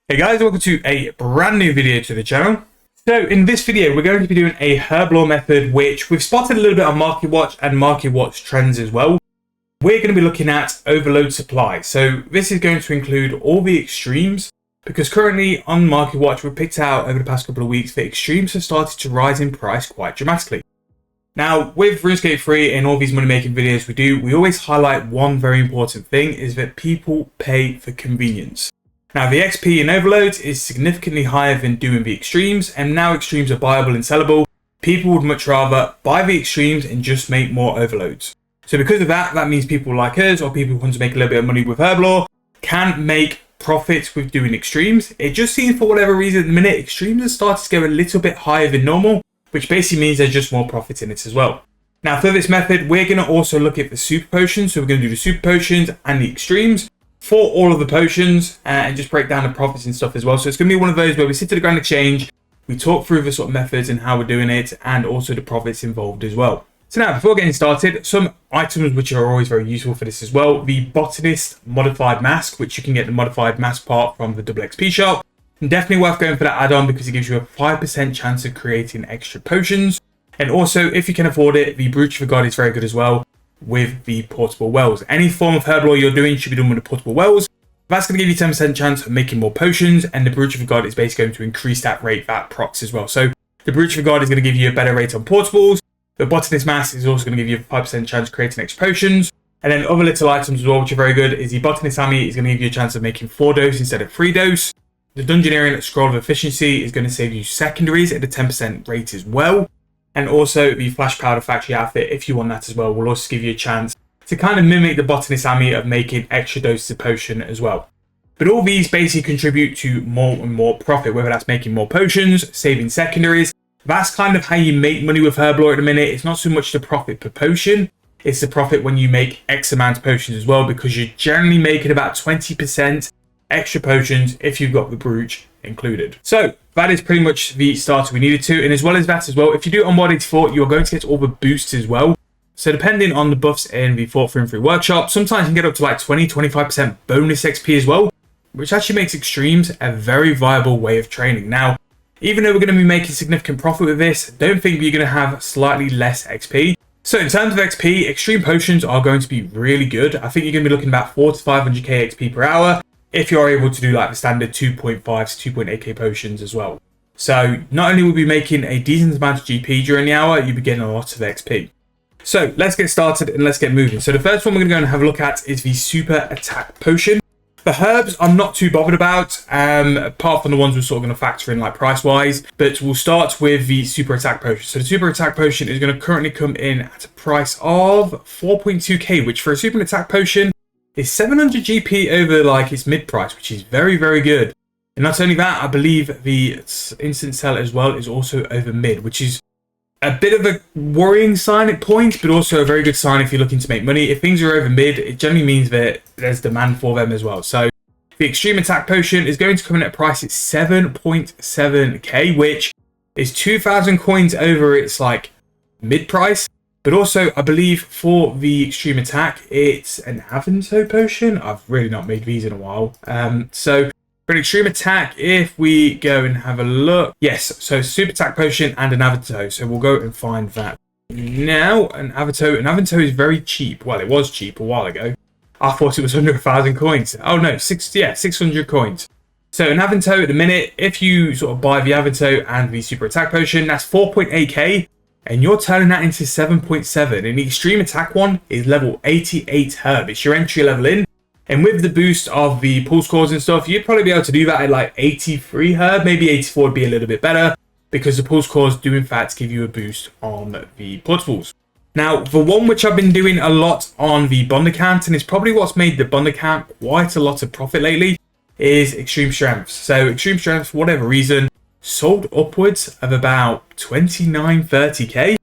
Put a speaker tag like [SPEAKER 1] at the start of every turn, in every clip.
[SPEAKER 1] Hey guys, welcome to a brand new video to the channel. So in this video, we're going to be doing a Herblore method, which we've spotted a little bit on Market Watch and Market Watch trends as well. We're going to be looking at overload supply. So this is going to include all the extremes, because currently on Market Watch, we've picked out over the past couple of weeks that extremes have started to rise in price quite dramatically. Now, with Runescape 3 and all these money making videos we always highlight one very important thing, is that people pay for convenience. Now, the XP in overloads is significantly higher than doing the extremes, and now extremes are buyable and sellable. People would much rather buy the extremes and just make more overloads. So because of that, that means people like us, or people who want to make a little bit of money with Herblore, can make profits with doing extremes. It just seems for whatever reason at the minute, extremes have started to go a little bit higher than normal, which basically means there's just more profits in it as well. Now, for this method, we're going to also look at the super potions. So we're going to do the super potions and the extremes for all of the potions and just break down the profits and stuff as well. So it's going to be one of those where we sit to the Grand Exchange, we talk through the sort of methods and how we're doing it, and also the profits involved as well. So now, before getting started, some items which are always very useful for this as well. The Botanist modified mask, which you can get the modified mask part from the double XP shop. And definitely worth going for that add-on because it gives you a 5% chance of creating extra potions. And also, if you can afford it, the Brooch of God is very good as well with the portable wells. Any form of Herblore you're doing should be done with the portable wells. That's going to give you 10% chance of making more potions, and the Brooch of God is basically going to increase that rate, that procs as well. So the Brooch of God is going to give you a better rate on portables. The Botanist mask is also going to give you a 5% chance of creating extra potions. And then other little items as well, which are very good, is the Botanist Hammy is going to give you a chance of making 4 dose instead of 3 dose. The Dungeoneering Scroll of Efficiency is going to save you secondaries at a 10% rate as well. And also the Flash Powder Factory outfit, if you want that as well, will also give you a chance to kind of mimic the Botanist Army of making extra doses of potion as well. But all these basically contribute to more and more profit, whether that's making more potions, saving secondaries. That's kind of how you make money with Herblore at the minute. It's not so much the profit per potion, it's the profit when you make X amount of potions as well, because you're generally making about 20% extra potions if you've got the brooch included. So that is pretty much the starter we needed to. And as well as that as well, if you do it on Mod 84, you're going to get all the boosts as well. So depending on the buffs in the 4-3-3 workshop, sometimes you can get up to like 20-25% bonus XP as well, which actually makes extremes a very viable way of training. Now, even though we're going to be making significant profit with this, don't think you're going to have slightly less XP. So in terms of XP, extreme potions are going to be really good. I think you're going to be looking about 400 to 500k XP per hour, if you're able to do like the standard 2.5 to 2.8k potions as well. So not only will you be making a decent amount of GP during the hour, you'll be getting a lot of XP. So let's get started and let's get moving. So the first one we're going to go and have a look at is the super attack potion. The herbs I'm not too bothered about, apart from the ones we're sort of going to factor in like price wise, but we'll start with the super attack potion. So the super attack potion is going to currently come in at a price of 4.2k, which for a super attack potion is 700 GP over like its mid price, which is very, very good. And not only that, I believe the instant sell as well is also over mid, which is a bit of a worrying sign at points, but also a very good sign if you're looking to make money. If things are over mid, it generally means that there's demand for them as well. So the extreme attack potion is going to come in at a price at 7.7k, which is 2,000 coins over its like mid price. But also, I believe for the extreme attack, it's an Avanto potion. I've really not made these in a while. So for an extreme attack, if we go and have a look, yes, so super attack potion and an Avanto. So we'll go and find that now. An Avanto is very cheap. Well, it was cheap a while ago. I thought it was under 1,000 coins. Oh no, 600 coins. So an Avanto at the minute, if you sort of buy the Avanto and the super attack potion, that's 4.8k. And you're turning that into 7.7. And the extreme attack one is level 88 herb. It's your entry level in. And with the boost of the pulse cores and stuff, you'd probably be able to do that at like 83 herb. Maybe 84 would be a little bit better, because the pulse cores do in fact give you a boost on the portables. Now, the one which I've been doing a lot on the bond account, and it's probably what's made the bond account quite a lot of profit lately, is extreme strength. So extreme strength, for whatever reason, sold upwards of about 29-30k.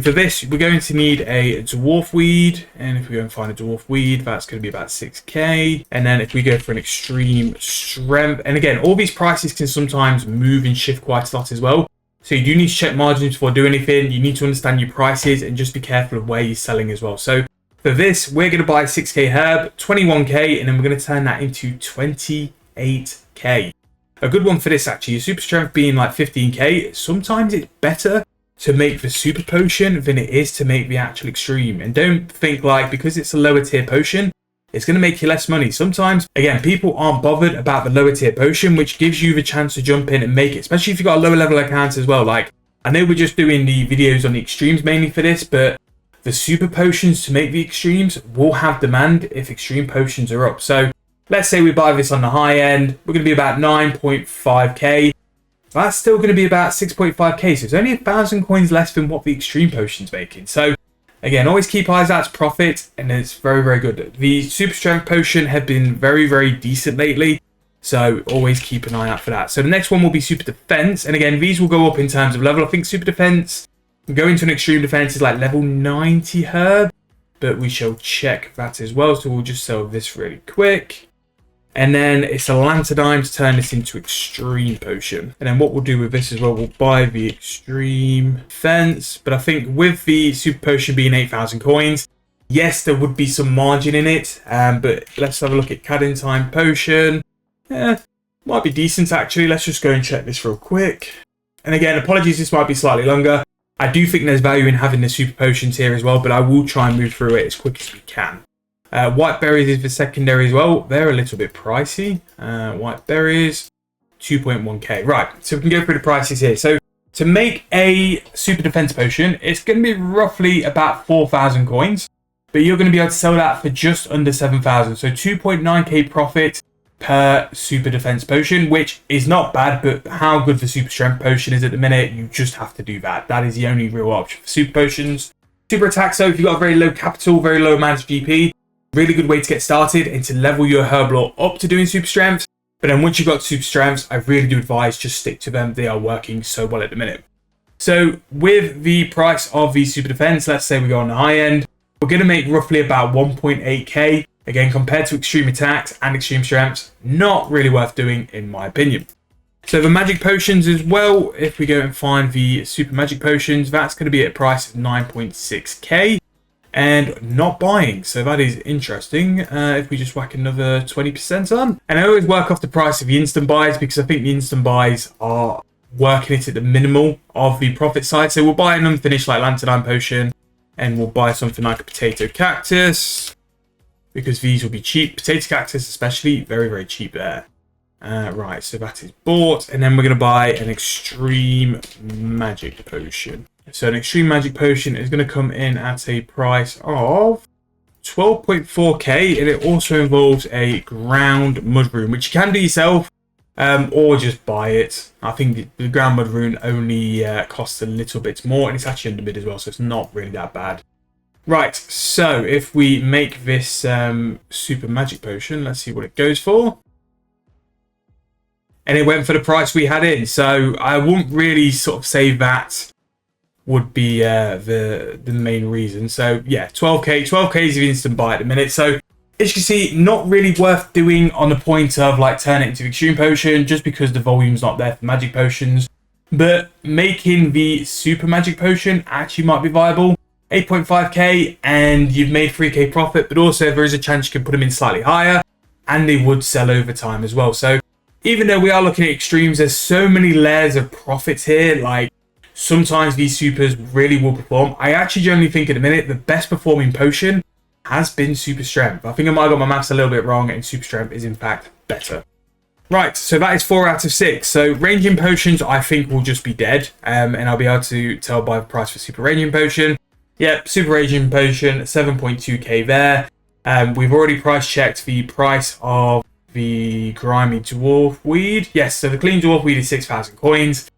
[SPEAKER 1] For this, we're going to need a dwarf weed, and if we go and find a dwarf weed, that's going to be about 6k. And then if we go for an extreme strength, and again, all these prices can sometimes move and shift quite a lot as well. So you do need to check margins before doing anything. You need to understand your prices and just be careful of where you're selling as well. So for this, we're going to buy 6k herb, 21k, and then we're going to turn that into 28k. a good one for this actually, your super strength being like 15k, sometimes it's better to make the super potion than it is to make the actual extreme. And don't think like because it's a lower tier potion, it's going to make you less money. Sometimes, again, people aren't bothered about the lower tier potion, which gives you the chance to jump in and make it, especially if you've got a lower level account as well. Like, I know we're just doing the videos on the extremes mainly for this, but the super potions to make the extremes will have demand if extreme potions are up. So let's say we buy this on the high end, we're going to be about 9.5k. That's still going to be about 6.5k. So it's only 1,000 coins less than what the extreme potion's making. So again, always keep eyes out for profit, and it's very, very good. The super strength potion have been very, very decent lately, so always keep an eye out for that. So the next one will be super defense, and again, these will go up in terms of level. I think super defense, going to an extreme defense is like level 90 herb, but we shall check that as well. So we'll just sell this really quick. And then it's a lanternine to turn this into extreme potion. And then what we'll do with this as well, we'll buy the extreme fence. But I think with the super potion being 8,000 coins, yes, there would be some margin in it. But let's have a look at Cadentine potion. Yeah, might be decent actually. Let's just go and check this real quick. And again, apologies, this might be slightly longer. I do think there's value in having the super potions here as well, but I will try and move through it as quick as we can. White berries is the secondary as well. They're a little bit pricey. White berries, 2.1k. Right, so we can go through the prices here. So to make a super defense potion, it's going to be roughly about 4,000 coins, but you're going to be able to sell that for just under 7,000. So 2.9k profit per super defense potion, which is not bad, but how good the super strength potion is at the minute, you just have to do that. That is the only real option for super potions. Super attack, so if you've got a very low capital, very low amount of GP, really good way to get started and to level your Herblore up to doing super strengths. But then once you've got super strengths, I really do advise just stick to them. They are working so well at the minute. So with the price of the super defense, let's say we go on the high end, we're going to make roughly about 1.8k. Again, compared to extreme attacks and extreme strengths, not really worth doing in my opinion. So the magic potions as well, if we go and find the super magic potions, that's going to be at a price of 9.6k. And not buying, so that is interesting. If we just whack another 20% on, and I always work off the price of the instant buys because I think the instant buys are working it at the minimal of the profit side. So we'll buy an unfinished like lanternine potion, and we'll buy something like a potato cactus because these will be cheap. Potato cactus especially, very, very cheap there. Right, so that is bought, and then we're going to buy an extreme magic potion. So an extreme magic potion is going to come in at a price of 12.4k, and it also involves a ground mud rune, which you can do yourself or just buy it. I think the ground mud rune only costs a little bit more, and it's actually under bid as well, so it's not really that bad. Right, so if we make this super magic potion, let's see what it goes for. And it went for the price we had in, so I wouldn't really sort of say that would be the main reason. So yeah, 12k is an instant buy at the minute. So as you can see, not really worth doing on the point of like turn it into extreme potion just because the volume's not there for magic potions. But making the super magic potion actually might be viable. 8.5k and you've made 3k profit, but also there is a chance you can put them in slightly higher and they would sell over time as well. So even though we are looking at extremes, there's so many layers of profits here. Like sometimes these supers really will perform. I actually generally think at the minute the best performing potion has been super strength. I think I might have got my maths a little bit wrong, and super strength is in fact better. Right, so that is 4 out of 6. So ranging potions I think will just be dead, and I'll be able to tell by the price for super ranging potion. Yep, super ranging potion, 7.2k there. We've already price checked the price of the grimy dwarf weed. Yes, so the clean dwarf weed is 6,000 coins.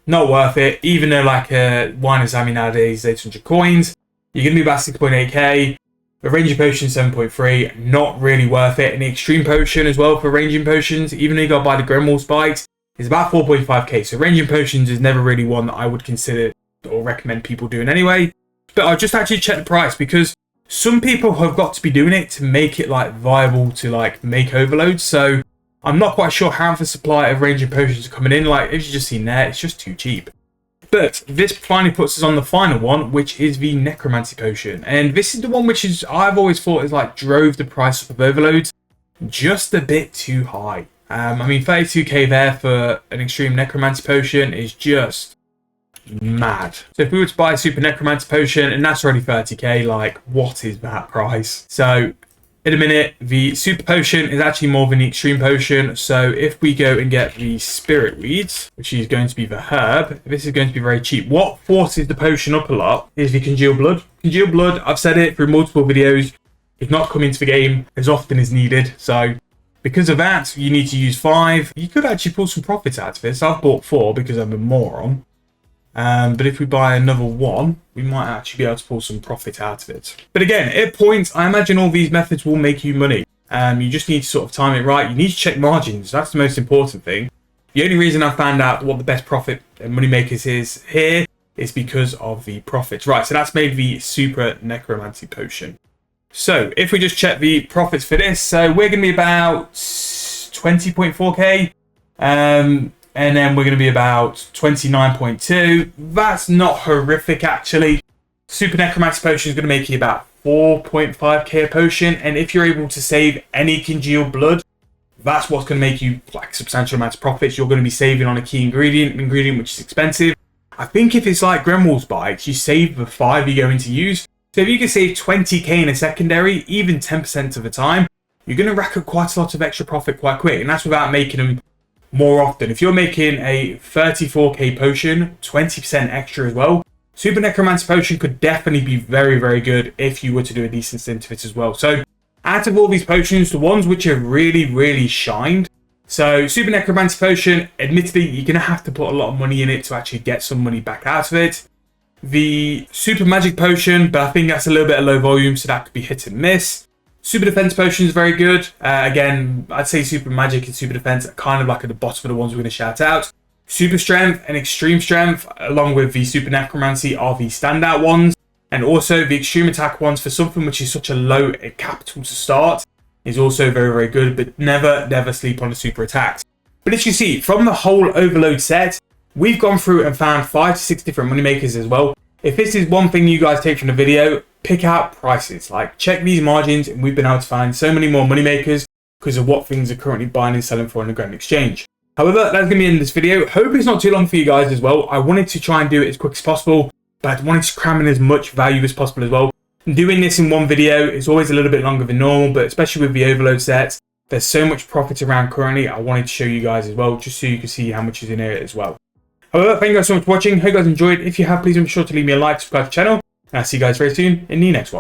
[SPEAKER 1] Not worth it, even though like a wine and Zami nowadays is 800 coins. You're going to be about 6.8k. The ranging potion 7.3, not really worth it. And the extreme potion as well for ranging potions, even though you got to buy the Grimoire spikes, is about 4.5k. So ranging potions is never really one that I would consider or recommend people doing anyway. But I'll just actually check the price because some people have got to be doing it to make it like viable to like make overloads. So I'm not quite sure how the supply of ranging potions are coming in. Like, as you just seen there, it's just too cheap. But this finally puts us on the final one, which is the Necromancy potion. And this is the one which is, I've always thought is like drove the price up of overloads just a bit too high. I mean, 32k there for an extreme necromancy potion is just mad. So if we were to buy a super necromancy potion and that's already 30k, like what is that price? So in a minute, the super potion is actually more than the extreme potion. So if we go and get the spirit weeds, which is going to be the herb, this is going to be very cheap. What forces the potion up a lot is the congealed blood. Congealed blood, I've said it through multiple videos, is not coming to the game as often as needed. So because of that, you need to use 5. You could actually pull some profits out of this. I've bought 4 because I'm a moron. But if we buy another 1, we might actually be able to pull some profit out of it. But again, at points, I imagine all these methods will make you money. You just need to sort of time it right. You need to check margins. That's the most important thing. The only reason I found out what the best profit and money makers is here is because of the profits. Right, so that's made the super necromancy potion. So if we just check the profits for this, so we're going to be about 20.4k. And then we're going to be about 29.2. That's not horrific, actually. Super Necromancy Potion is going to make you about 4.5k a potion. And if you're able to save any congealed blood, that's what's going to make you like substantial amounts of profits. You're going to be saving on a key ingredient, which is expensive. I think if it's like Gremwall's bikes, you save the 5 you're going to use. So if you can save 20k in a secondary, even 10% of the time, you're going to rack up quite a lot of extra profit quite quick. And that's without making them more often. If you're making a 34k potion, 20% extra as well, Super Necromancy Potion could definitely be very, very good if you were to do a decent stint of it as well. So out of all these potions, the ones which have really, really shined, so Super Necromancy Potion, admittedly, you're going to have to put a lot of money in it to actually get some money back out of it. The Super Magic Potion, but I think that's a little bit of low volume, so that could be hit and miss. Super Defense Potion is very good. Again, I'd say Super Magic and Super Defense are kind of like at the bottom of the ones we're going to shout out. Super Strength and Extreme Strength, along with the Super Necromancy, are the standout ones. And also the Extreme Attack ones, for something which is such a low capital to start, is also very, very good. But never sleep on the Super Attacks. But as you see, from the whole Overload set, we've gone through and found 5 to 6 different moneymakers as well. If this is one thing you guys take from the video, pick out prices. Like, check these margins, and we've been able to find so many more moneymakers because of what things are currently buying and selling for on the Grand Exchange. However, that's going to be in this video. Hope it's not too long for you guys as well. I wanted to try and do it as quick as possible, but I wanted to cram in as much value as possible as well. And doing this in one video is always a little bit longer than normal, but especially with the Overload sets, there's so much profit around currently. I wanted to show you guys as well, just so you can see how much is in here as well. However, thank you guys so much for watching. Hope you guys enjoyed. If you have, please make sure to leave me a like, subscribe to the channel, and I'll see you guys very soon in the next one.